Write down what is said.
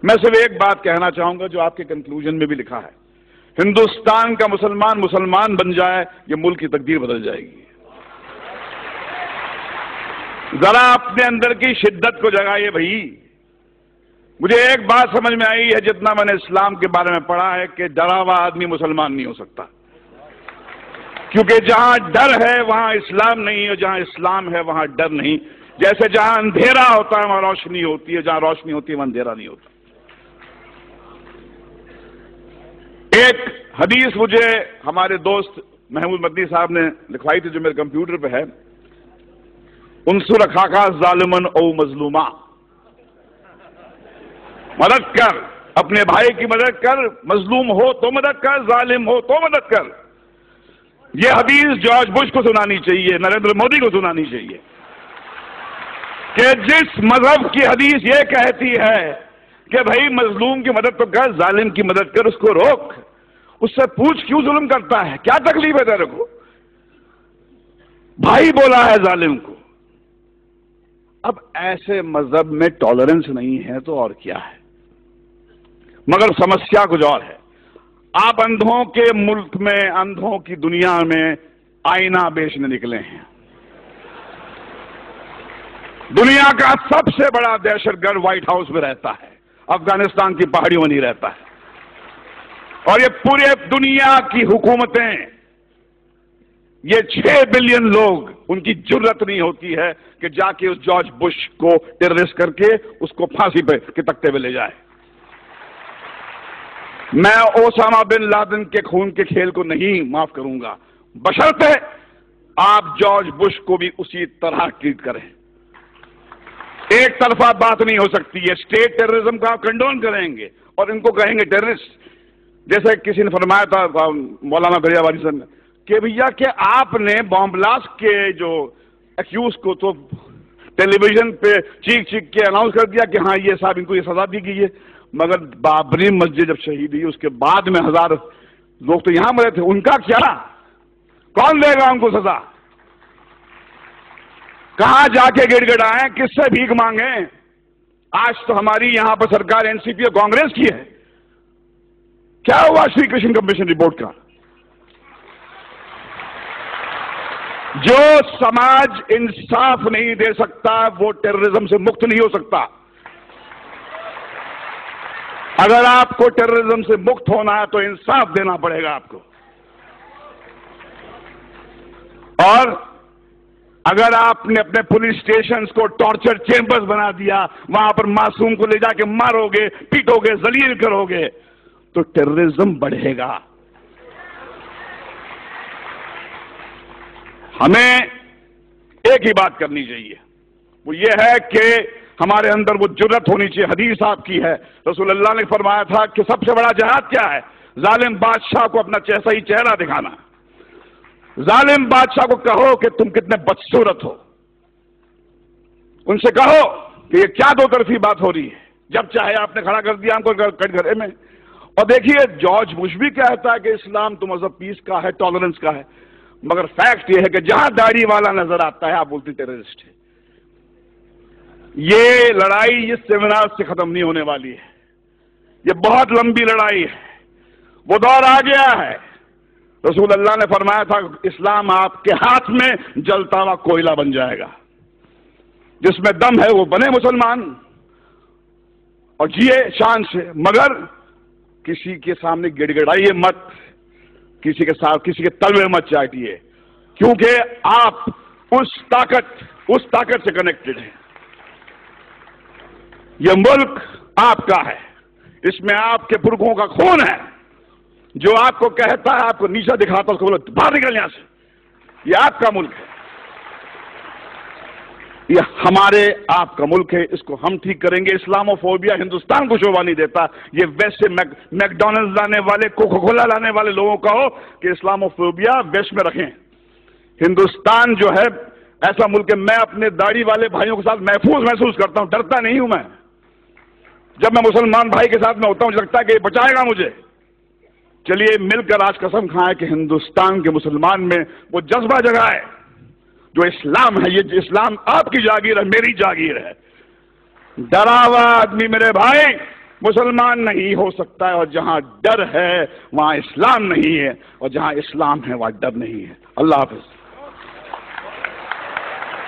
میں صرف ایک بات کہنا چاہوں گا جو آپ کے کنکلوژن میں بھی لکھا ہے، ہندوستان کا مسلمان بن جائے یہ ملک کی تقدیر بدل جائے گی۔ ذرا اپنے اندر کی شدت کو جگائیے بھائی۔ مجھے ایک بات سمجھ میں آئی ہے جتنا میں نے اسلام کے بارے میں پڑھا ہے کہ ڈرا ہوا آدمی مسلمان نہیں ہو سکتا، کیونکہ جہاں ڈر ہے وہاں اسلام نہیں، اور جہاں اسلام ہے وہاں ڈر نہیں۔ جیسے جہاں اندھیرا ہوتا ہے وہاں روشنی ہوتی ہے، جہاں روشنی ہوتی ہے وہاں اندھیرا نہیں ہوتا۔ ایک حدیث مجھے ہمارے دوست محمود مدنی صاحب نے لکھوائی تھی جو میرے کمپیوٹر پہ ہے، انصر اخاک ظالما او مظلوما، مدد کر، اپنے بھائی کی مدد کر، مظلوم ہو تو مدد کر، ظالم ہو تو مدد کر۔ یہ حدیث جارج بش کو سنانی چاہیے، نریندر مودی کو سنانی چاہیے کہ جس مذہب کی حدیث یہ کہتی ہے کہ بھائی مظلوم کی مدد تو کر، ظالم کی مدد کر، اس کو روک، اس سے پوچھ کیوں ظلم کرتا ہے، کیا تکلیف ہے تیرے کو؟ بھائی بولا ہے ظالم کو۔ اب ایسے مذہب میں ٹالرنس نہیں ہے تو اور کیا ہے؟ مگر سمسیا کچھ اور ہے۔ آپ اندھوں کے ملک میں، اندھوں کی دنیا میں آئینہ بیچنے نکلے ہیں۔ دنیا کا سب سے بڑا دہشت گرد وائٹ ہاؤس میں رہتا ہے، افغانستان کی پہاڑیوں میں نہیں رہتا ہے، اور یہ پورے دنیا کی حکومتیں، یہ 6 بلین لوگ، ان کی جرت نہیں ہوتی ہے کہ جا کے اس جارج بش کو ٹیررسٹ کر کے اس کو پھانسی پہ کے تختے پہ لے جائے۔ میں اوسامہ بن لادن کے خون کے کھیل کو نہیں معاف کروں گا، بشرطے آپ جارج بش کو بھی اسی طرح ٹریٹ کریں۔ ایک طرفہ بات نہیں ہو سکتی ہے۔ اسٹیٹ ٹیررزم کا آپ کنڈون کریں گے اور ان کو کہیں گے ٹیررسٹ، جیسے کسی نے فرمایا تھا مولانا بریلوی صاحب نے کہ بھیا کہ آپ نے بام بلاسٹ کے جو ایکیوز کو تو ٹیلی ویژن پہ چیخ چیخ کے اناؤنس کر دیا کہ ہاں یہ صاحب ان کو یہ سزا دی گئی ہے، مگر بابری مسجد جب شہید ہوئی اس کے بعد میں 1000 لوگ تو یہاں مرے تھے، ان کا کیا؟ کون دے گا ان کو سزا؟ کہاں جا کے گڑ گڑائیں، کس سے بھیک مانگیں؟ آج تو ہماری یہاں پر سرکار این سی پی اور کانگریس کی ہے۔ کیا ہوا شری کرشن کمیشن رپورٹ کا؟ جو سماج انصاف نہیں دے سکتا وہ ٹیررزم سے مکت نہیں ہو سکتا۔ اگر آپ کو ٹیررزم سے مکت ہونا ہے تو انصاف دینا پڑے گا آپ کو، اور اگر آپ نے اپنے پولیس اسٹیشنز کو ٹارچر چیمبرز بنا دیا، وہاں پر معصوم کو لے جا کے مارو گے، پیٹو گے، ذلیل کرو گے تو ٹیررزم بڑھے گا۔ ہمیں ایک ہی بات کرنی چاہیے، وہ یہ ہے کہ ہمارے اندر وہ جرت ہونی چاہیے۔ حدیث آپ کی ہے، رسول اللہ نے فرمایا تھا کہ سب سے بڑا جہاد کیا ہے؟ ظالم بادشاہ کو اپنا صحیح چہرہ دکھانا۔ ظالم بادشاہ کو کہو کہ تم کتنے بدصورت ہو، ان سے کہو کہ یہ کیا دو طرفی بات ہو رہی ہے، جب چاہے آپ نے کھڑا کر دیا ہم کو کٹ گھرے میں۔ اور دیکھیے جارج بش بھی کہتا ہے کہ اسلام تو مذہب پیس کا ہے، ٹالرنس کا ہے، مگر فیکٹ یہ ہے کہ جہاں داڑھی والا نظر آتا ہے آپ بولتے ٹیررسٹ ہے۔ یہ لڑائی اس سیمینار سے ختم نہیں ہونے والی ہے، یہ بہت لمبی لڑائی ہے، وہ دور آ گیا ہے۔ رسول اللہ نے فرمایا تھا اسلام آپ کے ہاتھ میں جلتا ہوا کوئلہ بن جائے گا، جس میں دم ہے وہ بنے مسلمان اور جیے شان سے، مگر کسی کے سامنے گڑ گڑائیے مت، کسی کے ساتھ کسی کے تلوے مت چاٹیے، کیونکہ آپ اس طاقت سے کنیکٹڈ ہیں۔ یہ ملک آپ کا ہے، اس میں آپ کے پرکھوں کا خون ہے، جو آپ کو کہتا ہے، آپ کو نیچا دکھاتا ہے، اس کو بولو باہر نکل یہاں سے، یہ آپ کا ملک ہے، یہ ہمارے آپ کا ملک ہے، اس کو ہم ٹھیک کریں گے۔ اسلاموفوبیا ہندوستان کو شوبھا نہیں دیتا، یہ ویسٹ سے میکڈونلڈ لانے والے، کوکا کولا لانے والے لوگوں کا ہو کہ اسلاموفوبیا ویسٹ میں رکھیں۔ ہندوستان جو ہے ایسا ملک ہے، میں اپنے داڑھی والے بھائیوں کے ساتھ محفوظ محسوس کرتا ہوں، ڈرتا نہیں ہوں میں۔ جب میں مسلمان بھائی کے ساتھ میں ہوتا ہوں مجھے لگتا ہے کہ یہ بچائے گا مجھے۔ چلیے مل کر آج قسم کھائیں کہ ہندوستان کے مسلمان میں وہ جذبہ جگائے جو اسلام ہے، یہ اسلام آپ کی جاگیر ہے، میری جاگیر ہے۔ ڈرا ہوا آدمی میرے بھائی مسلمان نہیں ہو سکتا ہے، اور جہاں ڈر ہے وہاں اسلام نہیں ہے، اور جہاں اسلام ہے وہاں ڈر نہیں ہے۔ اللہ حافظ۔